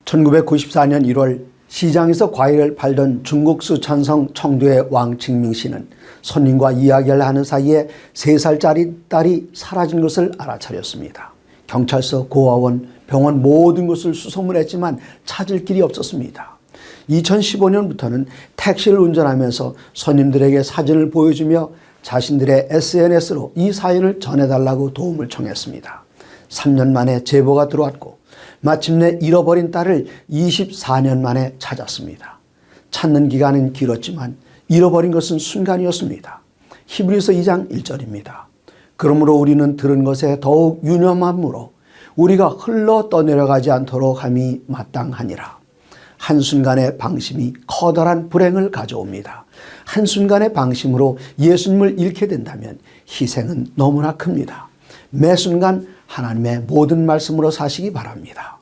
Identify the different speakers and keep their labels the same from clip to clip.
Speaker 1: 1994년 1월 시장에서 과일을 팔던 중국 수천성 청두의 왕 칭밍씨는 손님과 이야기를 하는 사이에 3살짜리 딸이 사라진 것을 알아차렸습니다. 경찰서, 고아원, 병원 모든 것을 수소문했지만 찾을 길이 없었습니다. 2015년부터는 택시를 운전하면서 손님들에게 사진을 보여주며 자신들의 SNS로 이 사연을 전해달라고 도움을 청했습니다. 3년 만에 제보가 들어왔고 마침내 잃어버린 딸을 24년 만에 찾았습니다. 찾는 기간은 길었지만 잃어버린 것은 순간이었습니다. 히브리서 2장 1절입니다. 그러므로 우리는 들은 것에 더욱 유념함으로 우리가 흘러 떠내려가지 않도록 함이 마땅하니라. 한순간의 방심이 커다란 불행을 가져옵니다. 한순간의 방심으로 예수님을 잃게 된다면 희생은 너무나 큽니다. 매 순간 하나님의 모든 말씀으로 사시기 바랍니다.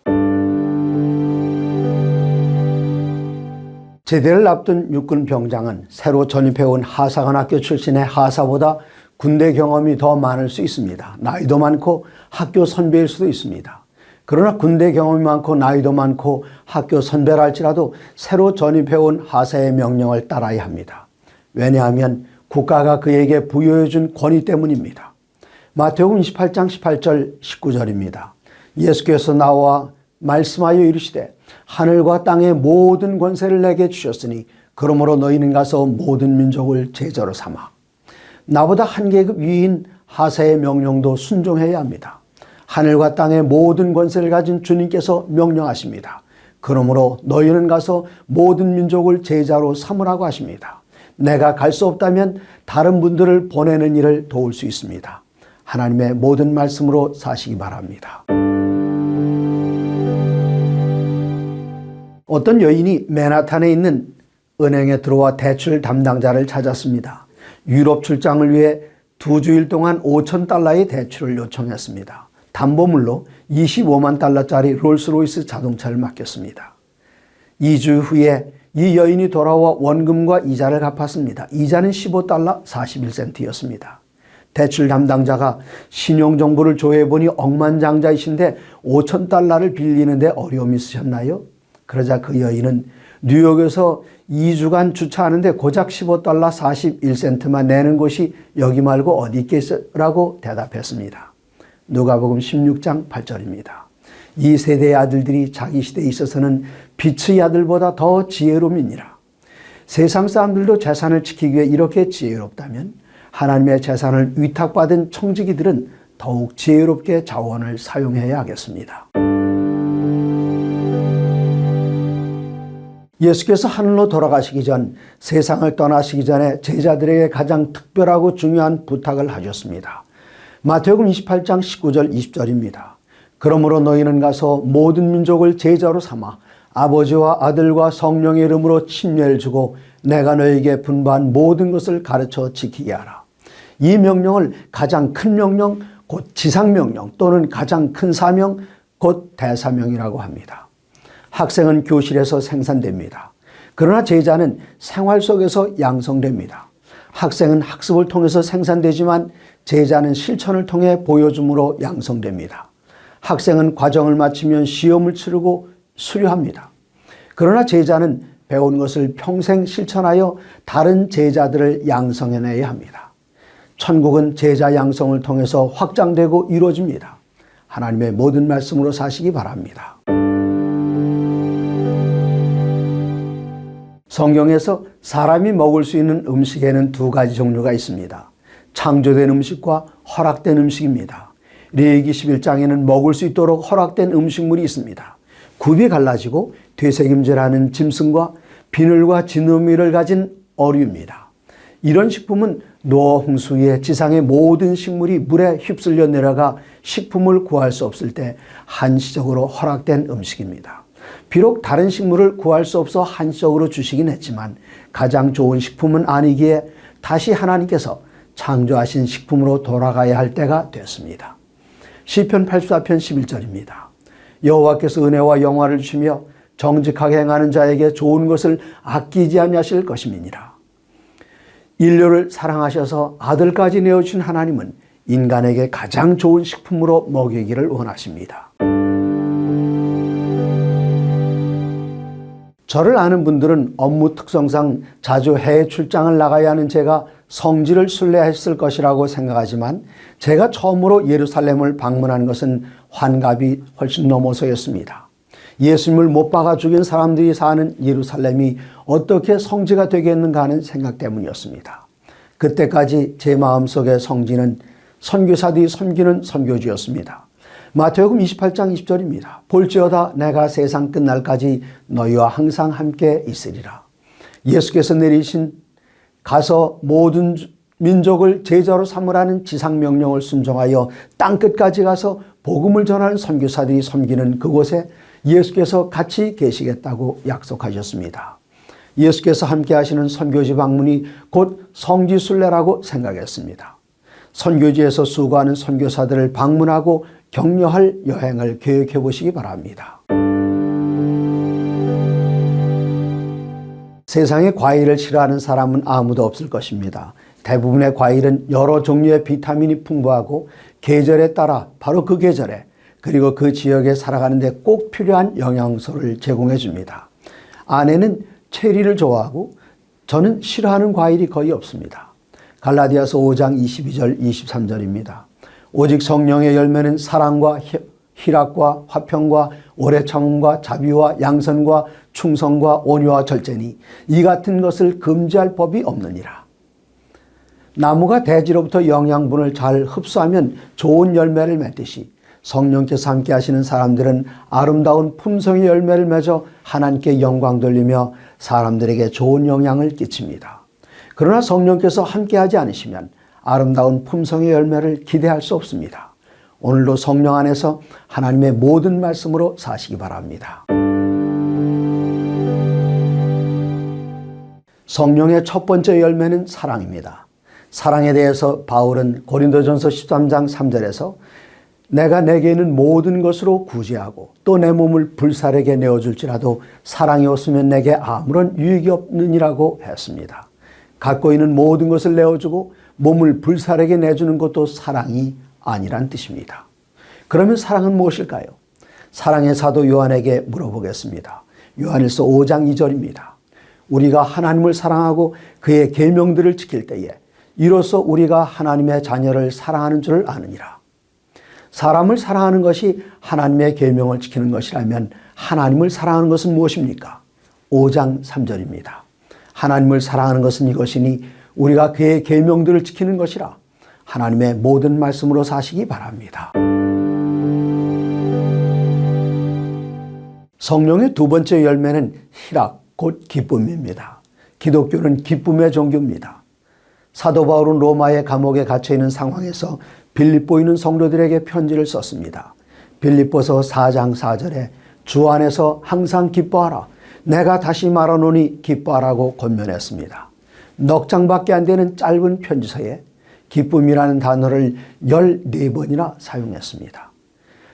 Speaker 1: 제대를 앞둔 육군 병장은 새로 전입해온 하사관학교 출신의 하사보다 군대 경험이 더 많을 수 있습니다. 나이도 많고 학교 선배일 수도 있습니다. 그러나 군대 경험이 많고 나이도 많고 학교 선배라 할지라도 새로 전입해온 하사의 명령을 따라야 합니다. 왜냐하면 국가가 그에게 부여해 준 권위 때문입니다. 마태복음 28장 18절 19절입니다. 예수께서 나와 말씀하여 이르시되 하늘과 땅의 모든 권세를 내게 주셨으니 그러므로 너희는 가서 모든 민족을 제자로 삼아. 나보다 한 계급 위인 하사의 명령도 순종해야 합니다. 하늘과 땅의 모든 권세를 가진 주님께서 명령하십니다. 그러므로 너희는 가서 모든 민족을 제자로 삼으라고 하십니다. 내가 갈 수 없다면 다른 분들을 보내는 일을 도울 수 있습니다. 하나님의 모든 말씀으로 사시기 바랍니다. 어떤 여인이 맨하탄에 있는 은행에 들어와 대출 담당자를 찾았습니다. 유럽 출장을 위해 2주일 동안 $5,000의 대출을 요청했습니다. 담보물로 $25만 달러짜리 롤스로이스 자동차를 맡겼습니다. 2주 후에 이 여인이 돌아와 원금과 이자를 갚았습니다. 이자는 $15 41센트였습니다. 대출 담당자가 신용정보를 조회해보니 억만장자이신데 $5,000를 빌리는데 어려움이 있으셨나요? 그러자 그 여인은 뉴욕에서 2주간 주차하는데 고작 $15 41센트만 내는 곳이 여기 말고 어디 있겠어라고 대답했습니다. 누가복음 16장 8절입니다. 이 세대의 아들들이 자기 시대에 있어서는 빛의 아들보다 더 지혜로움이니라. 세상 사람들도 재산을 지키기 위해 이렇게 지혜롭다면 하나님의 재산을 위탁받은 청지기들은 더욱 지혜롭게 자원을 사용해야 하겠습니다. 예수께서 하늘로 돌아가시기 전 세상을 떠나시기 전에 제자들에게 가장 특별하고 중요한 부탁을 하셨습니다. 마태복음 28장 19절 20절입니다. 그러므로 너희는 가서 모든 민족을 제자로 삼아 아버지와 아들과 성령의 이름으로 침례를 주고 내가 너희에게 분부한 모든 것을 가르쳐 지키게 하라. 이 명령을 가장 큰 명령, 곧 지상명령 또는 가장 큰 사명, 곧 대사명이라고 합니다. 학생은 교실에서 생산됩니다. 그러나 제자는 생활 속에서 양성됩니다. 학생은 학습을 통해서 생산되지만 제자는 실천을 통해 보여줌으로 양성됩니다. 학생은 과정을 마치면 시험을 치르고 수료합니다. 그러나 제자는 배운 것을 평생 실천하여 다른 제자들을 양성해내야 합니다. 천국은 제자 양성을 통해서 확장되고 이루어집니다. 하나님의 모든 말씀으로 사시기 바랍니다. 성경에서 사람이 먹을 수 있는 음식에는 2가지 종류가 있습니다. 창조된 음식과 허락된 음식입니다. 레위기 11장에는 먹을 수 있도록 허락된 음식물이 있습니다. 굽이 갈라지고 되새김질하는 짐승과 비늘과 진우미를 가진 어류입니다. 이런 식품은 노아 홍수 후에 지상의 모든 식물이 물에 휩쓸려 내려가 식품을 구할 수 없을 때 한시적으로 허락된 음식입니다. 비록 다른 식물을 구할 수 없어 한시적으로 주시긴 했지만 가장 좋은 식품은 아니기에 다시 하나님께서 창조하신 식품으로 돌아가야 할 때가 됐습니다. 시편 84편 11절입니다. 여호와께서 은혜와 영화를 주시며 정직하게 행하는 자에게 좋은 것을 아끼지 아니하실 것임이니라. 인류를 사랑하셔서 아들까지 내어주신 하나님은 인간에게 가장 좋은 식품으로 먹이기를 원하십니다. 저를 아는 분들은 업무 특성상 자주 해외 출장을 나가야 하는 제가 성지를 순례했을 것이라고 생각하지만 제가 처음으로 예루살렘을 방문한 것은 환갑이 훨씬 넘어서였습니다. 예수님을 못 박아 죽인 사람들이 사는 예루살렘이 어떻게 성지가 되겠는가 하는 생각 때문이었습니다. 그때까지 제 마음속의 성지는 선교사들이 섬기는 선교지였습니다. 마태복음 28장 20절입니다. 볼지어다 내가 세상 끝날까지 너희와 항상 함께 있으리라. 예수께서 내리신 가서 모든 민족을 제자로 삼으라는 지상명령을 순종하여 땅끝까지 가서 복음을 전하는 선교사들이 섬기는 그곳에 예수께서 같이 계시겠다고 약속하셨습니다. 예수께서 함께 하시는 선교지 방문이 곧 성지순례라고 생각했습니다. 선교지에서 수고하는 선교사들을 방문하고 격려할 여행을 계획해 보시기 바랍니다. 세상에 과일을 싫어하는 사람은 아무도 없을 것입니다. 대부분의 과일은 여러 종류의 비타민이 풍부하고 계절에 따라 바로 그 계절에 그리고 그 지역에 살아가는 데 꼭 필요한 영양소를 제공해 줍니다. 아내는 체리를 좋아하고 저는 싫어하는 과일이 거의 없습니다. 갈라디아서 5장 22절 23절입니다. 오직 성령의 열매는 사랑과 희락과 화평과 오래 참음과 자비와 양선과 충성과 온유와 절제니 이 같은 것을 금지할 법이 없느니라. 나무가 대지로부터 영양분을 잘 흡수하면 좋은 열매를 맺듯이 성령께서 함께 하시는 사람들은 아름다운 품성의 열매를 맺어 하나님께 영광 돌리며 사람들에게 좋은 영향을 끼칩니다. 그러나 성령께서 함께하지 않으시면 아름다운 품성의 열매를 기대할 수 없습니다. 오늘도 성령 안에서 하나님의 모든 말씀으로 사시기 바랍니다. 성령의 첫 번째 열매는 사랑입니다. 사랑에 대해서 바울은 고린도전서 13장 3절에서 내가 내게 있는 모든 것으로 구제하고 또 내 몸을 불살에게 내어줄지라도 사랑이 없으면 내게 아무런 유익이 없느니라고 했습니다. 갖고 있는 모든 것을 내어주고 몸을 불살에게 내주는 것도 사랑이 아니란 뜻입니다. 그러면 사랑은 무엇일까요? 사랑의 사도 요한에게 물어보겠습니다. 요한일서 5장 2절입니다. 우리가 하나님을 사랑하고 그의 계명들을 지킬 때에 이로써 우리가 하나님의 자녀를 사랑하는 줄을 아느니라. 사람을 사랑하는 것이 하나님의 계명을 지키는 것이라면 하나님을 사랑하는 것은 무엇입니까? 5장 3절입니다. 하나님을 사랑하는 것은 이것이니 우리가 그의 계명들을 지키는 것이라. 하나님의 모든 말씀으로 사시기 바랍니다. 성령의 두 번째 열매는 희락, 곧 기쁨입니다. 기독교는 기쁨의 종교입니다. 사도 바울은 로마의 감옥에 갇혀있는 상황에서 빌립보에 있는 성도들에게 편지를 썼습니다. 빌립보서 4장 4절에 주 안에서 항상 기뻐하라. 내가 다시 말하노니 기뻐하라고 권면했습니다. 넉 장밖에 안 되는 짧은 편지서에 기쁨이라는 단어를 14번이나 사용했습니다.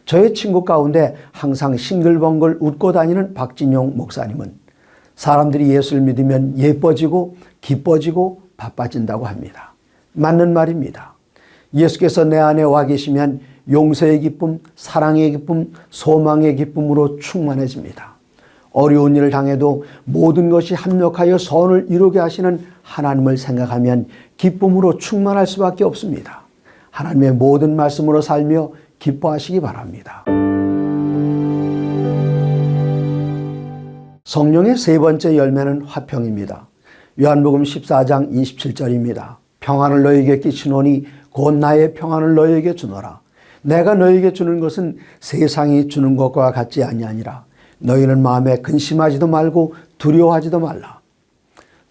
Speaker 1: 저의 친구 가운데 항상 싱글벙글 웃고 다니는 박진용 목사님은 사람들이 예수를 믿으면 예뻐지고 기뻐지고 바빠진다고 합니다. 맞는 말입니다. 예수께서 내 안에 와 계시면 용서의 기쁨, 사랑의 기쁨, 소망의 기쁨으로 충만해집니다. 어려운 일을 당해도 모든 것이 합력하여 선을 이루게 하시는 하나님을 생각하면 기쁨으로 충만할 수밖에 없습니다. 하나님의 모든 말씀으로 살며 기뻐하시기 바랍니다. 성령의 세 번째 열매는 화평입니다. 요한복음 14장 27절입니다. 평안을 너희에게 끼치노니 곧 나의 평안을 너희에게 주노라. 내가 너희에게 주는 것은 세상이 주는 것과 같지 아니하니라. 너희는 마음에 근심하지도 말고 두려워하지도 말라.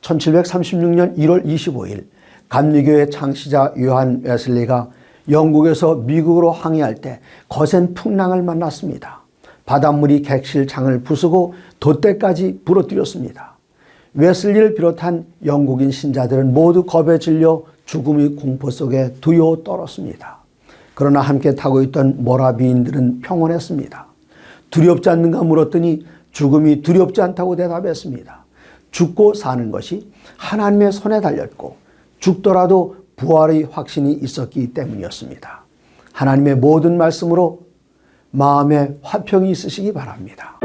Speaker 1: 1736년 1월 25일 감리교의 창시자 요한 웨슬리가 영국에서 미국으로 항해할 때 거센 풍랑을 만났습니다. 바닷물이 객실 창을 부수고 돛대까지 부러뜨렸습니다. 웨슬리를 비롯한 영국인 신자들은 모두 겁에 질려 죽음의 공포 속에 두려워 떨었습니다. 그러나 함께 타고 있던 모라비인들은 평온했습니다. 두렵지 않는가 물었더니 죽음이 두렵지 않다고 대답했습니다. 죽고 사는 것이 하나님의 손에 달렸고 죽더라도 부활의 확신이 있었기 때문이었습니다. 하나님의 모든 말씀으로 마음에 화평이 있으시기 바랍니다.